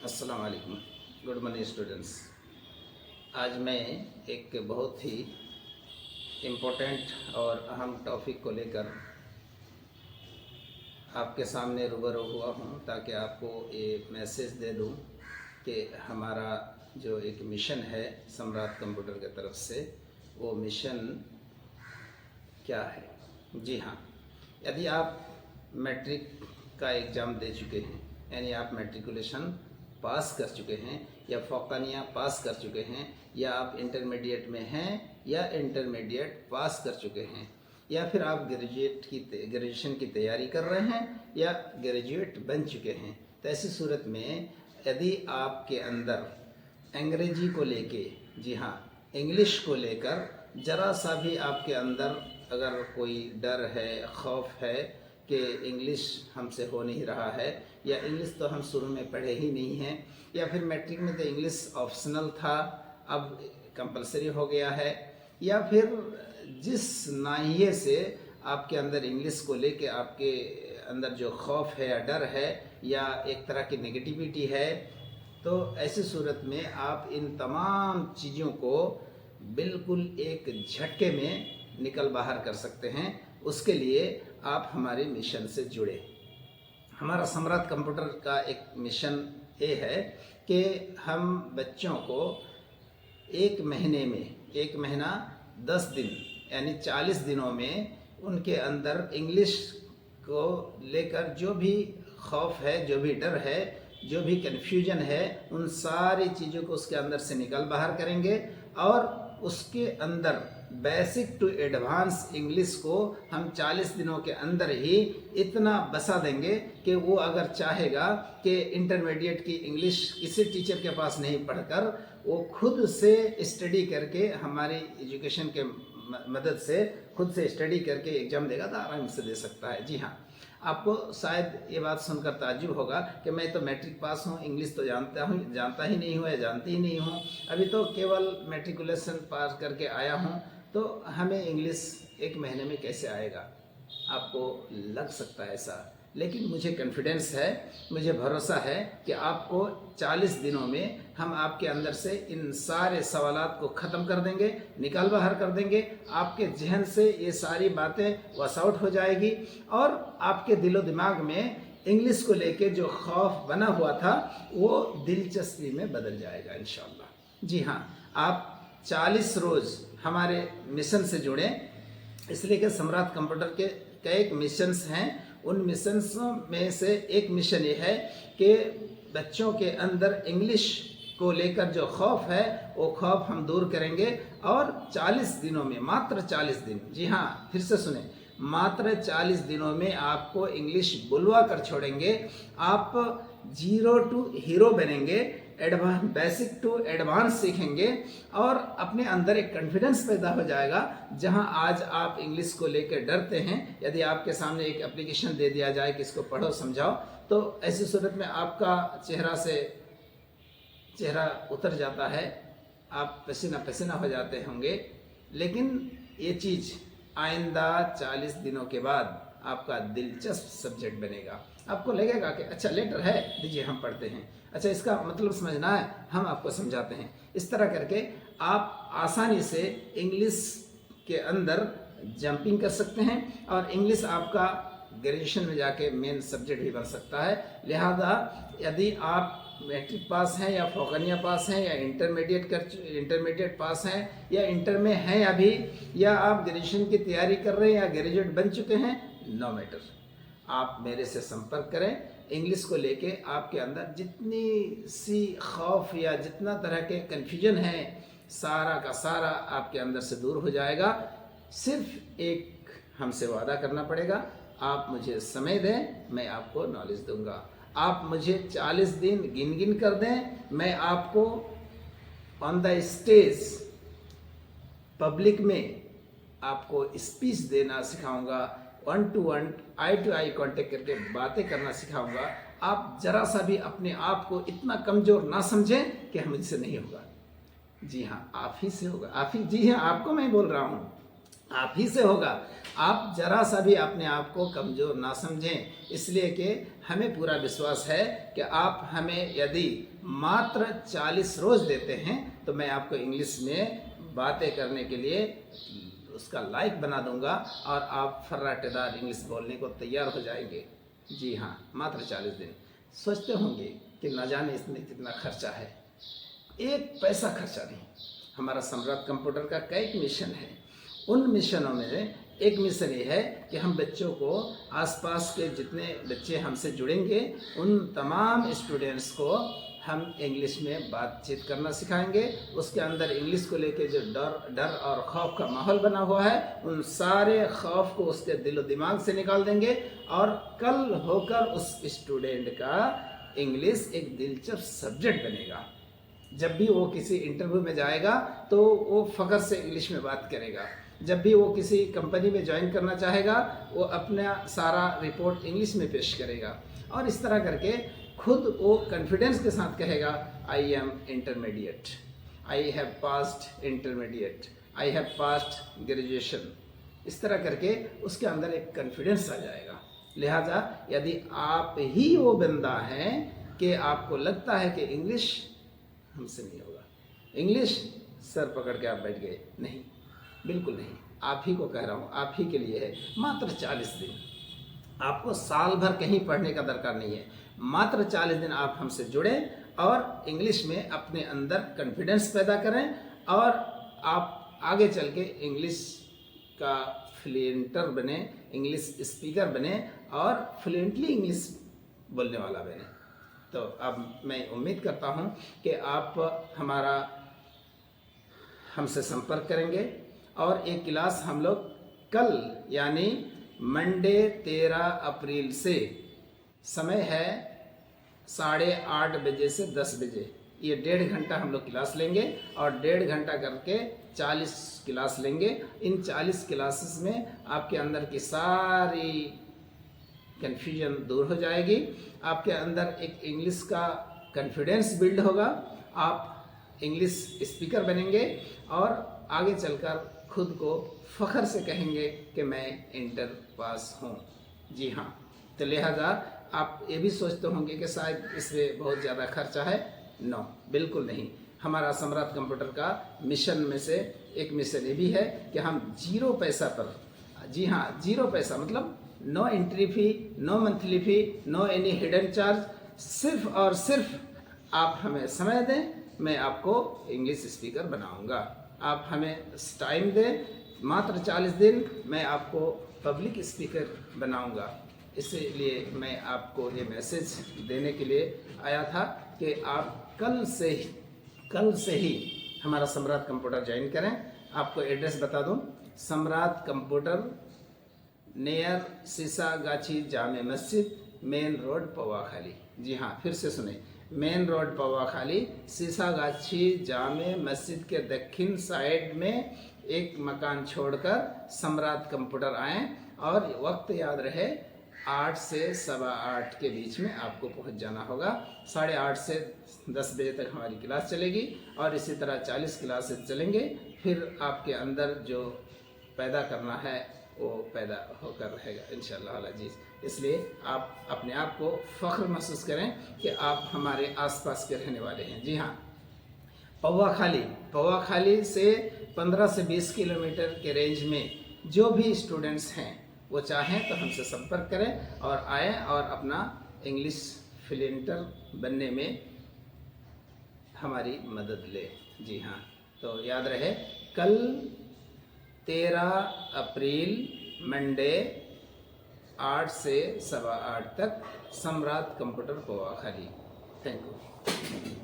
अस्सलाम वालेकुम। Good morning students. आज मैं एक बहुत ही इम्पोर्टेंट और अहम टॉपिक को लेकर आपके सामने रूबरू हुआ हूँ ताकि आपको ये मैसेज दे दूँ कि हमारा जो एक मिशन है सम्राट कंप्यूटर की तरफ से, वो मिशन क्या है। जी हाँ, यदि आप मैट्रिक का एग्ज़ाम दे चुके हैं, यानी आप मैट्रिकुलेशन पास कर चुके हैं या फौकानिया पास कर चुके हैं, या आप इंटरमीडिएट में हैं या इंटरमीडिएट पास कर चुके हैं, या फिर आप ग्रेजुएशन की तैयारी कर रहे हैं या ग्रेजुएट बन चुके हैं, तो ऐसी सूरत में यदि आपके अंदर अंग्रेजी को लेके, जी हाँ इंग्लिश को लेकर ज़रा सा भी आपके अंदर अगर कोई डर है, खौफ है कि इंग्लिश हमसे हो नहीं रहा है, या इंग्लिश तो हम शुरू में पढ़े ही नहीं हैं, या फिर मैट्रिक में तो इंग्लिश ऑप्शनल था अब कंपलसरी हो गया है, या फिर जिस नाहिए से आपके अंदर इंग्लिश को लेके आपके अंदर जो खौफ है या डर है या एक तरह की नेगेटिविटी है, तो ऐसी सूरत में आप इन तमाम चीज़ों को बिल्कुल एक झटके में निकल बाहर कर सकते हैं। उसके लिए आप हमारे मिशन से जुड़े। हमारा सम्राट कंप्यूटर का एक मिशन ये है कि हम बच्चों को एक महीने में, एक महीना 10 दिन यानी 40 दिनों में उनके अंदर इंग्लिश को लेकर जो भी खौफ है, जो भी डर है, जो भी कन्फ्यूजन है, उन सारी चीज़ों को उसके अंदर से निकल बाहर करेंगे और उसके अंदर बेसिक टू एडवांस इंग्लिश को हम 40 दिनों के अंदर ही इतना बसा देंगे कि वो अगर चाहेगा कि इंटरमीडिएट की इंग्लिश किसी टीचर के पास नहीं पढ़कर वो खुद से स्टडी करके, हमारी एजुकेशन के मदद से खुद से स्टडी करके एग्ज़ाम देगा तो आराम से दे सकता है। जी हाँ, आपको शायद ये बात सुनकर ताज्जुब होगा कि मैं तो मैट्रिक पास हूँ, इंग्लिश तो जानता ही नहीं हूँ या जानती ही नहीं हूँ, अभी तो केवल मैट्रिकुलेशन पास करके आया हूँ, तो हमें इंग्लिश एक महीने में कैसे आएगा। आपको लग सकता है ऐसा, लेकिन मुझे कॉन्फिडेंस है, मुझे भरोसा है कि आपको 40 दिनों में हम आपके अंदर से इन सारे सवालात को ख़त्म कर देंगे, निकाल बाहर कर देंगे। आपके जहन से ये सारी बातें वॉश आउट हो जाएगी और आपके दिलो दिमाग में इंग्लिश को लेके जो खौफ बना हुआ था वो दिलचस्पी में बदल जाएगा इंशाअल्लाह। जी हाँ, आप 40 रोज़ हमारे मिशन से जुड़ें, इसलिए कि सम्राट कंप्यूटर के कई मिशंस हैं। उन मिशंस में से एक मिशन ये है कि बच्चों के अंदर इंग्लिश को लेकर जो खौफ है वो खौफ हम दूर करेंगे और 40 दिनों में, मात्र 40 दिन, जी हाँ फिर से सुने, मात्र 40 दिनों में आपको इंग्लिश बुलवा कर छोड़ेंगे। आप जीरो टू हीरो बनेंगे, बेसिक टू एडवांस सीखेंगे और अपने अंदर एक कॉन्फिडेंस पैदा हो जाएगा। जहां आज आप इंग्लिश को लेकर डरते हैं, यदि आपके सामने एक एप्लीकेशन दे दिया जाए कि इसको पढ़ो समझाओ, तो ऐसी सूरत में आपका चेहरा से चेहरा उतर जाता है, आप पसीना पसीना हो जाते होंगे। लेकिन ये चीज़ आइंदा 40 दिनों के बाद आपका दिलचस्प सब्जेक्ट बनेगा। आपको लगेगा कि अच्छा लेटर है, दीजिए हम पढ़ते हैं, अच्छा इसका मतलब समझना है, हम आपको समझाते हैं। इस तरह करके आप आसानी से इंग्लिश के अंदर जंपिंग कर सकते हैं और इंग्लिश आपका ग्रेजुएशन में जाके मेन सब्जेक्ट भी बन सकता है। लिहाजा यदि आप मैट्रिक पास हैं या फौकानिया पास हैं या इंटरमीडिएट पास हैं या इंटर में हैं अभी, या आप ग्रेजुएशन की तैयारी कर रहे हैं या ग्रेजुएट बन चुके हैं, नो मैटर, आप मेरे से संपर्क करें। इंग्लिश को लेके आपके अंदर जितनी सी खौफ या जितना तरह के कन्फ्यूजन है, सारा का सारा आपके अंदर से दूर हो जाएगा। सिर्फ एक हमसे वादा करना पड़ेगा, आप मुझे समय दें, मैं आपको नॉलेज दूंगा। आप मुझे 40 दिन गिन कर दें, मैं आपको ऑन द स्टेज पब्लिक में आपको स्पीच देना सिखाऊंगा, 1 to 1 eye to eye contact करके बातें करना सिखाऊंगा। आप जरा सा भी अपने आप को इतना कमज़ोर ना समझें कि मुझसे नहीं होगा। जी हाँ, आप ही से होगा, आप ही, जी हाँ आपको मैं बोल रहा हूँ, आप ही से होगा। आप जरा सा भी अपने आप को कमज़ोर ना समझें, इसलिए कि हमें पूरा विश्वास है कि आप हमें यदि मात्र 40 रोज़ देते हैं तो मैं आपको इंग्लिश में बातें करने के लिए उसका लायक बना दूंगा और आप फर्राटेदार इंग्लिश बोलने को तैयार हो जाएंगे। जी हाँ, मात्र 40 दिन। सोचते होंगे कि न जाने इसमें कितना खर्चा है। एक पैसा खर्चा नहीं। हमारा सम्राट कंप्यूटर का कई मिशन है। उन मिशनों में एक मिशन ये है कि हम बच्चों को, आसपास के जितने बच्चे हमसे जुड़ेंगे उन तमाम स्टूडेंट्स को हम इंग्लिश में बातचीत करना सिखाएंगे। उसके अंदर इंग्लिश को लेके जो डर और खौफ का माहौल बना हुआ है उन सारे खौफ को उसके दिलो दिमाग से निकाल देंगे और कल होकर उस स्टूडेंट का इंग्लिश एक दिलचस्प सब्जेक्ट बनेगा। जब भी वो किसी इंटरव्यू में जाएगा तो वो फ़ख्र से इंग्लिश में बात करेगा। जब भी वो किसी कंपनी में ज्वाइन करना चाहेगा वो अपना सारा रिपोर्ट इंग्लिश में पेश करेगा और इस तरह करके खुद वो कॉन्फिडेंस के साथ कहेगा I am intermediate, I have passed intermediate, I have passed graduation. इस तरह करके उसके अंदर एक कॉन्फिडेंस आ जाएगा। लिहाजा यदि आप ही वो बंदा हैं कि आपको लगता है कि इंग्लिश हमसे नहीं होगा, इंग्लिश सर पकड़ के आप बैठ गए, नहीं, बिल्कुल नहीं। आप ही को कह रहा हूँ, आप ही के लिए है। मात्र 40 दिन। आपको साल भर कहीं पढ़ने का दरकार नहीं है। मात्र 40 दिन आप हमसे जुड़ें और इंग्लिश में अपने अंदर कॉन्फिडेंस पैदा करें और आप आगे चल के इंग्लिश का फ्लुएंटर बने, इंग्लिश स्पीकर बने और फ्लुएंटली इंग्लिश बोलने वाला बने। तो अब मैं उम्मीद करता हूँ कि आप हमसे संपर्क करेंगे और एक क्लास हम लोग कल यानी मंडे 13 अप्रैल से, समय है 8:30 बजे से 10 बजे, ये 1.5 घंटा हम लोग क्लास लेंगे और 1.5 घंटा करके 40 क्लास लेंगे। इन 40 क्लासेस में आपके अंदर की सारी कन्फ्यूजन दूर हो जाएगी। आपके अंदर एक इंग्लिश का कॉन्फिडेंस बिल्ड होगा, आप इंग्लिश स्पीकर बनेंगे और आगे चलकर खुद को फ़ख्र से कहेंगे कि मैं इंटर पास हूँ। जी हाँ, तो लिहाजा आप ये भी सोचते होंगे कि शायद इसमें बहुत ज़्यादा खर्चा है। नो, बिल्कुल नहीं। हमारा सम्राट कंप्यूटर का मिशन में से एक मिशन ये भी है कि हम 0 पैसा पर, जी हाँ 0 पैसा मतलब no entry fee, no monthly fee, no any hidden charge, सिर्फ और सिर्फ आप हमें समय दें, मैं आपको इंग्लिश स्पीकर बनाऊंगा। आप हमें टाइम दें, मात्र 40 दिन, मैं आपको पब्लिक स्पीकर बनाऊंगा। इसलिए मैं आपको ये मैसेज देने के लिए आया था कि आप कल से ही हमारा सम्राट कंप्यूटर ज्वाइन करें। आपको एड्रेस बता दूं, सम्राट कंप्यूटर नियर शीशा गाछी जामे मस्जिद, मेन रोड पवाखाली। जी हाँ, फिर से सुने, मेन रोड पवाखाली, शीशा गाछी जामे मस्जिद के दक्षिण साइड में एक मकान छोड़कर सम्राट कंप्यूटर आएँ और वक्त याद रहे 8 से 8:15 के बीच में आपको पहुंच जाना होगा। 8:30 से 10 बजे तक हमारी क्लास चलेगी और इसी तरह 40 क्लासेस चलेंगे। फिर आपके अंदर जो पैदा करना है वो पैदा होकर रहेगा इंशाअल्लाह अज़ीज़। इसलिए आप अपने आप को फ़ख्र महसूस करें कि आप हमारे आसपास के रहने वाले हैं। जी हाँ, पवाखाली से 15 से 20 किलोमीटर के रेंज में जो भी स्टूडेंट्स हैं वो चाहें तो हमसे संपर्क करें और आएँ और अपना इंग्लिश फ्लुएंटर बनने में हमारी मदद लें। जी हाँ, तो याद रहे कल 13 अप्रैल मंडे 8 से 8:15 तक सम्राट कंप्यूटर पवाखाली। Thank you.